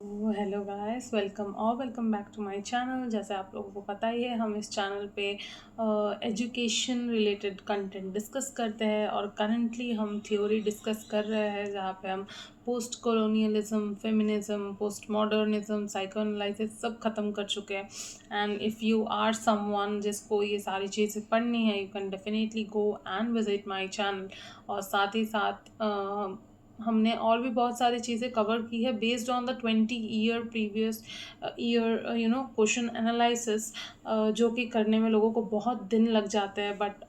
Hello guys, welcome और welcome back to my channel. जैसे आप लोगों को पता ही है, हम इस चैनल पे एजुकेशन रिलेटेड कंटेंट डिस्कस करते हैं और करंटली हम थ्योरी डिस्कस कर रहे हैं जहाँ पे हम post colonialism, feminism, post modernism, psychoanalysis सब ख़त्म कर चुके हैं। And if you are someone जिसको ये सारी चीज़ें पढ़नी है, you can definitely go and visit my channel. और साथ ही साथ हमने और भी बहुत सारी चीज़ें कवर की है based on the 20 year previous year question analysis, जो कि करने में लोगों को बहुत दिन लग जाते हैं। But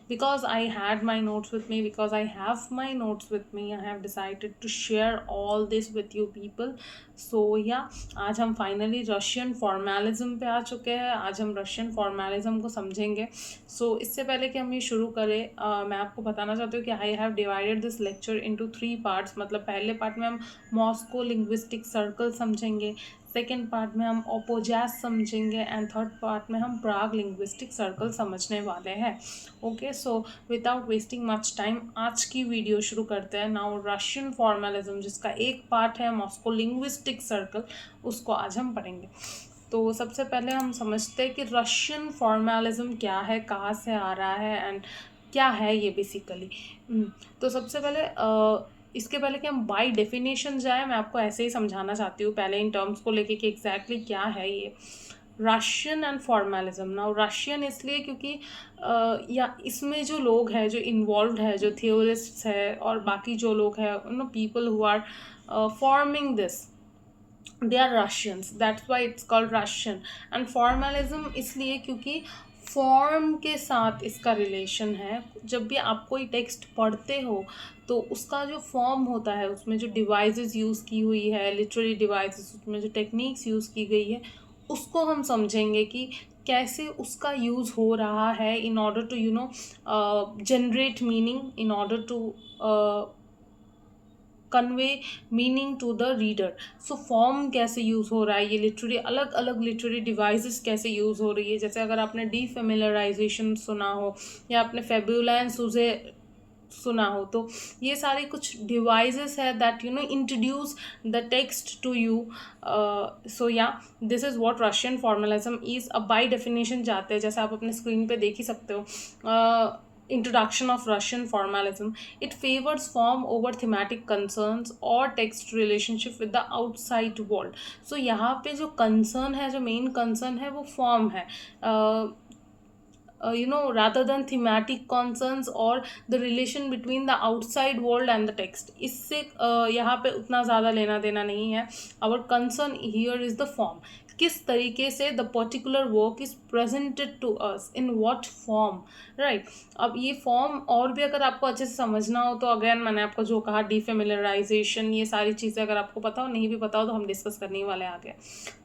because I had my notes with me, because I have my notes with me, I have decided to share all this with you people. So yeah आज हम फाइनली रशियन फॉर्मेलिज्म पे आ चुके हैं। आज हम रशियन फॉर्मेलिज्म को समझेंगे। सो इससे पहले कि हम ये शुरू करें, मैं आपको बताना चाहती हूँ कि I have divided this lecture into 3 parts. मतलब पहले पार्ट में हम मॉस्को लिंग्विस्टिक सर्कल समझेंगे, सेकेंड पार्ट में हम ओपोजैस समझेंगे एंड थर्ड पार्ट में हम प्राग लिंग्विस्टिक सर्कल समझने वाले हैं। Okay, so without wasting much time आज की वीडियो शुरू करते हैं। नाउ रशियन फॉर्मेलिज्म, जिसका एक पार्ट है मॉस्को लिंग्विस्टिक सर्कल, उसको आज हम पढ़ेंगे। तो सबसे पहले हम समझते हैं कि रशियन फॉर्मेलिज्म क्या है, कहाँ से आ रहा है एंड क्या है ये बेसिकली। तो सबसे पहले इसके पहले कि हम बाय डेफिनेशन जाए, मैं आपको ऐसे ही समझाना चाहती हूँ पहले इन टर्म्स को लेके कि एग्जैक्टली क्या है ये Russian and formalism. Now Russian इसलिए क्योंकि या इसमें जो लोग हैं, जो इन्वॉल्व है, जो थियोरिस्ट्स है और बाकी जो लोग हैं, people who are forming this, they are Russians, that's why it's called Russian. And formalism इसलिए क्योंकि फॉर्म के साथ इसका रिलेशन है। जब भी आप कोई टेक्स्ट पढ़ते हो तो उसका जो फॉर्म होता है, उसमें जो डिवाइसेस यूज़ की हुई है, लिटरेरी डिवाइसेस, उसमें जो टेक्निक्स यूज़ की गई है, उसको हम समझेंगे कि कैसे उसका यूज़ हो रहा है in order to generate meaning, in order to convey meaning to the reader. So form कैसे यूज़ हो रहा है, ये लिटरेरी अलग अलग लिटरेरी डिवाइसेस कैसे यूज़ हो रही है। जैसे अगर आपने डीफेमिलराइजेशन सुना हो या आपने फेब्युला सूजे सुना हो, तो ये सारे कुछ डिवाइसेस है that introduce the text to you. So yeah this is what Russian formalism is. अब बाय डेफिनेशन जाते हैं, जैसे आप अपने स्क्रीन पे देख ही सकते हो। Introduction of Russian formalism. It favors form over thematic concerns or text relationship with the outside world. So यहाँ पे जो concern है, जो main concern है, वो form है, rather than thematic concerns or the relation between the outside world and the text. इससे यहाँ पे उतना ज़्यादा लेना देना नहीं है. Our concern here is the form. किस तरीके से the particular work is presented to us, in what form, right. अब ये फॉर्म और भी अगर आपको अच्छे से समझना हो तो अगेन मैंने आपको जो कहा डीफेमिलराइजेशन, ये सारी चीज़ें अगर आपको पता हो, नहीं भी पता हो तो हम डिस्कस करने वाले आगे।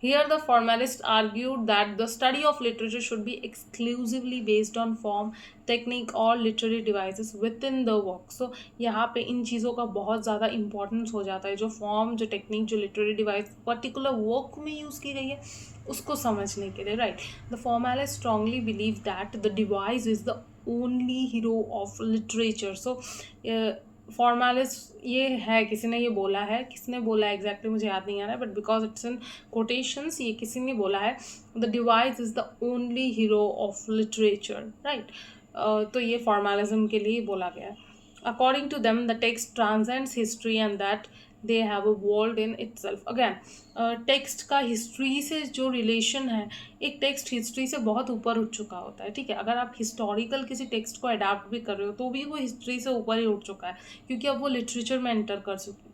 Here the formalist argued that the study of literature should be exclusively based on form, technique और literary devices within the work. So यहाँ पे इन चीज़ों का बहुत ज़्यादा इंपॉर्टेंस हो जाता है, जो फॉर्म, जो टेक्निक, जो लिटरेरी डिवाइस पर्टिकुलर वर्क में यूज़ की गई है, उसको समझने के लिए, right. The formalist strongly believe that the device is the only hero of literature. So formalist ये है, किसी ने ये बोला है, किसने बोला है एग्जैक्टली मुझे याद नहीं आ रहा है, but because it's in quotations, ये किसी ने बोला है, the device is the only hero of literature, right. तो ये फॉर्मेलिज्म के लिए बोला गया है। According to them the text transcends history and that they have a world in itself. Again text का हिस्ट्री से जो रिलेशन है, एक टेक्स्ट हिस्ट्री से बहुत ऊपर उठ चुका होता है, ठीक है। अगर आप हिस्टोरिकल किसी टेक्स्ट को अडाप्ट भी कर रहे हो तो भी वो हिस्ट्री से ऊपर ही उठ चुका है, क्योंकि अब वो लिटरेचर में एंटर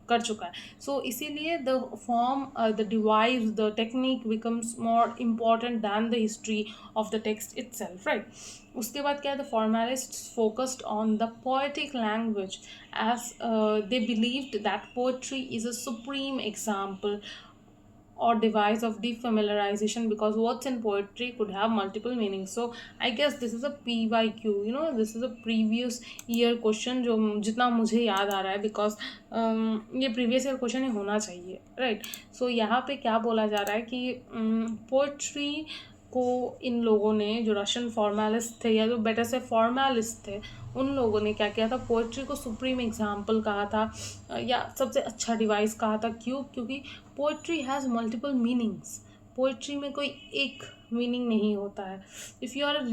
कर चुका है। सो इसीलिए the form, the device, the technique becomes more important than the history of the text itself, right. उसके बाद क्या है, the formalists focused on the poetic language as they believed that poetry is a supreme example or device of defamiliarization, because words in poetry could have multiple meanings. So I guess this is a PYQ, this is a previous year question, जो जितना मुझे याद आ रहा है, because ये previous year question ही होना चाहिए, right। So यहाँ पे क्या बोला जा रहा है कि poetry को इन लोगों ने, जो रशियन फॉर्मेलिस्ट थे या जो बेटर से फॉर्मेलिस्ट थे, उन लोगों ने क्या किया था, पोइट्री को सुप्रीम एग्जाम्पल कहा था या सबसे अच्छा डिवाइस कहा था। क्यों? क्योंकि poetry has multiple meanings. Poetry में कोई एक मीनिंग नहीं होता है। If you are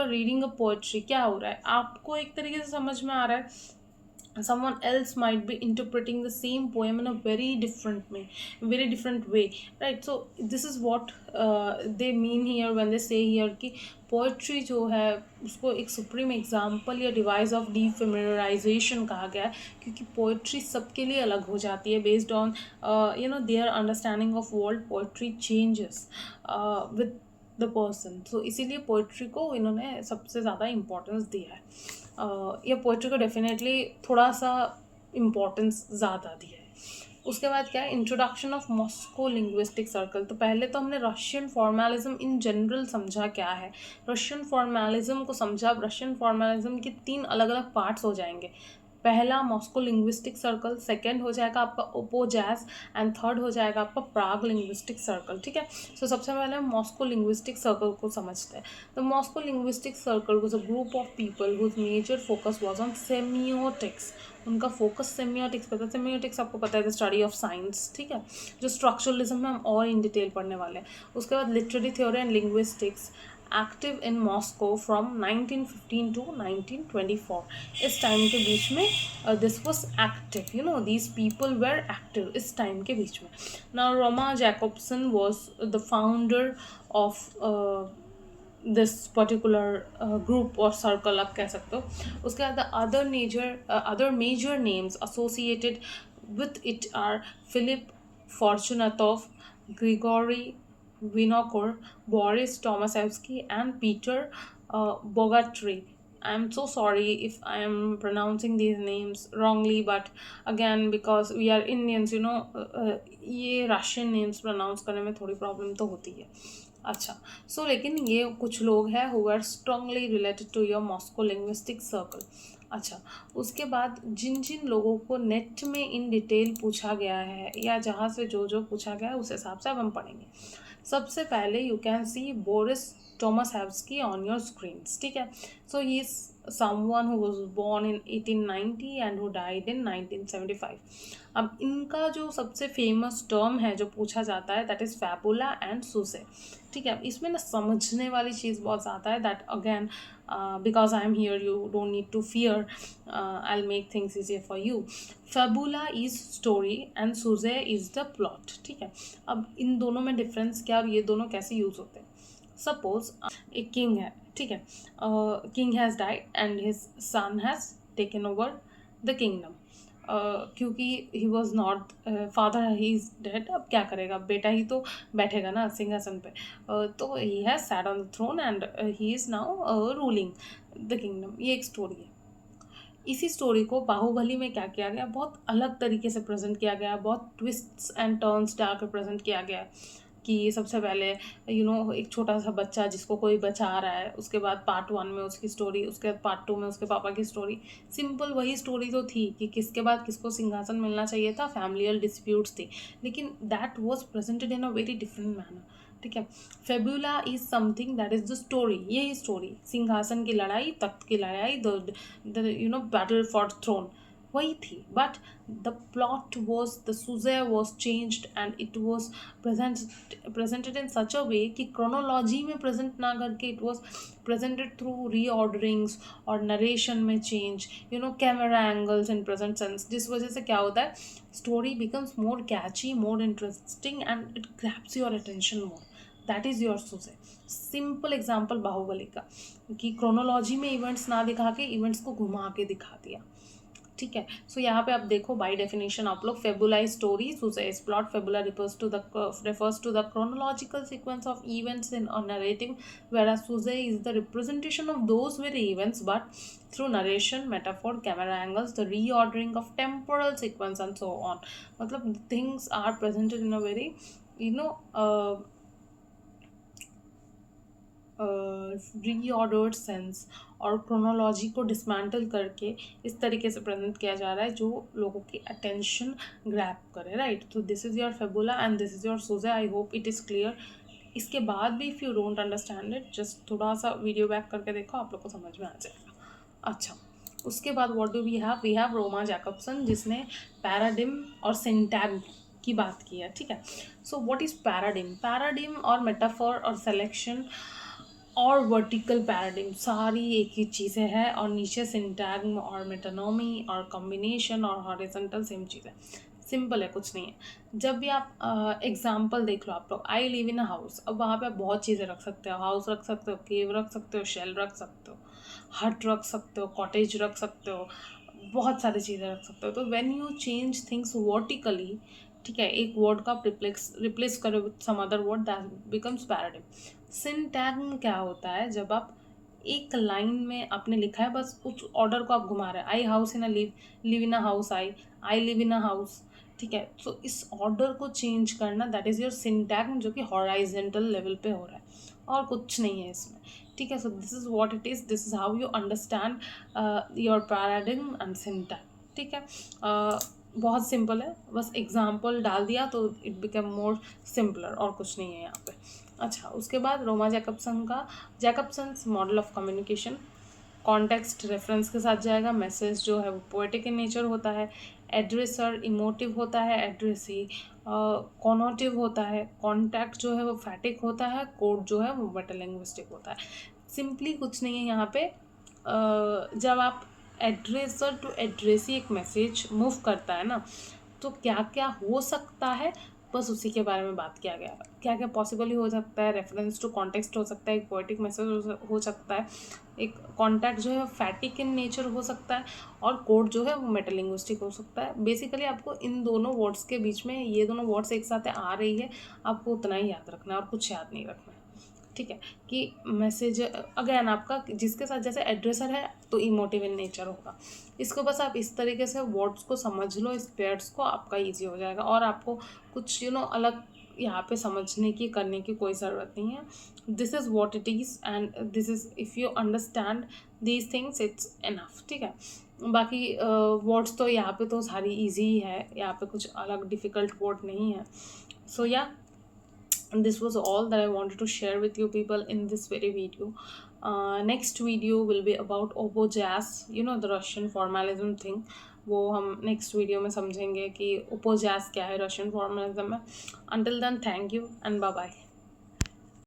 reading a poetry, क्या हो रहा है, आपको एक तरीके से समझ में आ रहा है, someone else might be interpreting the same poem in a very different way, right? So this is what they mean here when they say here कि पोइट्री जो है उसको एक सुप्रीम एग्जाम्पल या डिवाइस ऑफ डीफेमिलराइजेशन कहा गया है, क्योंकि पोइट्री सबके लिए अलग हो जाती है based on their understanding of world. Poetry changes with the person, so इसीलिए पोइट्री को इन्होंने सबसे ज़्यादा इम्पोर्टेंस दिया है, या पोइट्री को डेफिनेटली थोड़ा सा इम्पोर्टेंस ज़्यादा दिया है। उसके बाद क्या है, introduction of Moscow linguistic circle. तो पहले तो हमने रशियन फॉर्मेलिज्म इन जनरल समझा क्या है, रशियन फॉर्मेलिज्म को समझा। अब रशियन फॉर्मेलिज्म के 3 अलग अलग पार्ट्स हो जाएंगे। पहला मॉस्को लिंग्विस्टिक सर्कल, सेकंड हो जाएगा आपका ओपो जैज, एंड थर्ड हो जाएगा आपका प्राग लिंग्विस्टिक सर्कल, ठीक है। सो सबसे पहले हम मॉस्को लिंग्विस्टिक सर्कल को समझते हैं। The Moscow linguistic circle was a group of people whose major focus was on semiotics. उनका फोकस सेमियोटिक्स पे था। सेमियोटिक्स आपको पता है, द स्टडी ऑफ साइंस, ठीक है, जो स्ट्रक्चरलिज्म में हम और इन डिटेल पढ़ने वाले हैं। उसके बाद literary theory and linguistics, active in Moscow from 1915 to 1924। इस टाइम के बीच में this was active, these people were active इस टाइम के बीच में। Now Roma Jakobson was the founder of this particular group और सर्कल, आप कह सकते हो। उसके बाद other major names associated with it are Philip Fortunatov, Grigory Vinokur, Boris Tomaszewski, and Peter Bogatry. I'm so sorry if I am pronouncing these names wrongly, but again, because we are Indians, ये Russian names pronounce करने में थोड़ी problem तो होती है। अच्छा, सो लेकिन ये कुछ लोग हैं who are strongly related to your Moscow linguistic circle। अच्छा, उसके बाद जिन जिन लोगों को नेट में इन डिटेल पूछा गया है या जहाँ से जो जो पूछा गया है उस हिसाब से अब हम पढ़ेंगे। सबसे पहले you can see Boris Tomashevsky on your screens, ठीक है। So he is someone who was born in 1890 and who died in 1975। अब इनका जो सबसे फेमस टर्म है जो पूछा जाता है, दैट इज़ फैबुला एंड सुसे, ठीक है। इसमें ना समझने वाली चीज़ बहुत ज़्यादा है, that again because I am here you don't need to fear, I will make things easier for you. Fabula is story and syuzhet is the plot, ठीक है। अब इन दोनों में डिफरेंस क्या, ये दोनों कैसे यूज़ होते हैं। सपोज एक किंग है, ठीक है, king has died and his son has taken over the kingdom. क्योंकि he was not father, he is dead, अब क्या करेगा, बेटा ही तो बैठेगा ना सिंहासन पे। तो he has sat on the throne and he is now ruling the kingdom. ये एक स्टोरी है। इसी स्टोरी को बाहुबली में क्या किया गया, बहुत अलग तरीके से प्रेजेंट किया गया, बहुत ट्विस्ट्स एंड टर्न्स डाल के प्रेजेंट किया गया कि सबसे पहले एक छोटा सा बच्चा जिसको कोई बचा रहा है, उसके बाद पार्ट 1 में उसकी स्टोरी, उसके बाद पार्ट 2 में उसके पापा की स्टोरी। सिंपल वही स्टोरी तो थी कि किसके बाद किसको सिंहासन मिलना चाहिए था, फैमिलियल डिस्प्यूट्स थी, लेकिन that was presented in a very different manner, ठीक है। Fabula is something that is the story, यही स्टोरी, सिंहासन की लड़ाई, तख्त की लड़ाई, द बैटल फॉर थ्रोन, वही थी। But the plot was, the syuzhet was changed and it was presented in such a way कि क्रोनोलॉजी में प्रेजेंट ना करके इट वॉज presented थ्रू रीऑर्डरिंग्स और नरेशन में change, camera angles in present sense, जिस वजह से क्या होता है, story becomes more catchy, more interesting and it grabs your attention more. That is your syuzhet. Simple example Baahubali का, कि क्रोनोलॉजी में इवेंट्स ना दिखा के इवेंट्स को घुमा के दिखा दिया, ठीक है। सो यहाँ पे आप देखो, बाय डेफिनेशन आप लोग, fabula is story, syuzhet is plot. Fabula refers to the chronological sequence of events in a narrative, whereas suze is the representation of those very events but through narration, metaphor, camera angles, the reordering of temporal sequence and so on। मतलब things are presented in a very reordered sense और chronology को dismantle करके इस तरीके से present किया जा रहा है जो लोगों की अटेंशन ग्रैब करे, राइट। तो this is your fabula and this is your syuzhet. I hope it is clear. इसके बाद भी if you don't understand it, just थोड़ा सा वीडियो बैक करके देखो, आप लोग को समझ में आ जाएगा। अच्छा, उसके बाद what do we have Roman Jakobson, जिसने पैराडिम और सिंटैग्म की बात की है, ठीक है। So what is paradigm? Paradigm और मेटाफोर और सिलेक्शन और वर्टिकल पैराडिम सारी एक ही चीज़ें हैं, और नीचे सिंटैग्म और मेटानॉमी और कॉम्बिनेशन और हॉरिजॉन्टल सेम चीज़ है। सिंपल है, कुछ नहीं है। जब भी आप एग्जाम्पल देख लो आप लोग, आई लिव इन अ हाउस, अब वहाँ पे आप बहुत चीज़ें रख सकते हो, हाउस रख सकते हो, केव रख सकते हो, शेल रख सकते हो, हट रख सकते हो, कॉटेज रख सकते हो, बहुत सारी चीज़ें रख सकते हो। तो when you change things vertically, ठीक है, एक वर्ड का रिप्लेस करो with some other word, that becomes paradigm. Syntagm क्या होता है? जब आप एक लाइन में आपने लिखा है, बस उस ऑर्डर को आप घुमा रहे हैं, I house in a live in a house, I live in a house, ठीक है। तो इस ऑर्डर को चेंज करना, दैट इज योर सिंटैग्म, जो कि हॉराइजेंटल लेवल पे हो रहा है, और कुछ नहीं है इसमें, ठीक है। So this is what it is, this is how you understand your paradigm and syntagm, ठीक है। बहुत सिंपल है, बस एग्जाम्पल डाल दिया तो इट बिकम मोर सिंपलर, और कुछ नहीं है यहाँ पे। अच्छा, उसके बाद Roma Jakobson's model of communication, context reference के साथ जाएगा। मैसेज जो है वो पोएटिक इन नेचर होता है, एड्रेसर इमोटिव होता है, एड्रेसी कॉनोटिव होता है, कॉन्टैक्ट जो है वो फैटिक होता है, कोड जो है वो मेटालिंग्विस्टिक होता है। सिंपली कुछ नहीं है यहाँ पे। जब आप एड्रेसर टू एड्रेसी एक मैसेज मूव करता है ना, तो क्या क्या हो सकता है, बस उसी के बारे में बात किया गया। क्या क्या पॉसिबली हो सकता है? रेफरेंस टू कॉन्टेक्स्ट हो सकता है, एक पोएटिक मैसेज हो सकता है, एक कॉन्टैक्ट जो है फैटिक इन नेचर हो सकता है, और कोड जो है वो मेटालिंग्विस्टिक हो सकता है। बेसिकली आपको इन दोनों वर्ड्स के बीच में, ये दोनों वर्ड्स एक साथ आ रही है, आपको उतना ही याद रखना है और कुछ याद नहीं रखना है, ठीक है। कि मैसेज अगेन आपका जिसके साथ, जैसे एड्रेसर है तो इमोटिव इन नेचर होगा। इसको बस आप इस तरीके से वर्ड्स को समझ लो, इस पेयर्स को, आपका ईजी हो जाएगा, और आपको कुछ अलग यहाँ पे समझने की करने की कोई ज़रूरत नहीं है। This is what it is, and this is, if you understand these things, it's enough, ठीक है। बाकी वर्ड्स तो यहाँ पे तो सारी ईजी ही है, यहाँ पे कुछ अलग डिफ़िकल्ट वर्ड नहीं है। सो या, and this was all that I wanted to share with you people in this very video. Next video will be about उपो-जैस, the Russian formalism thing. वो हम नेक्स्ट वीडियो में समझेंगे कि उपो-जैस क्या है, रशियन फॉर्मलिज्म में। Until then, thank you and bye bye.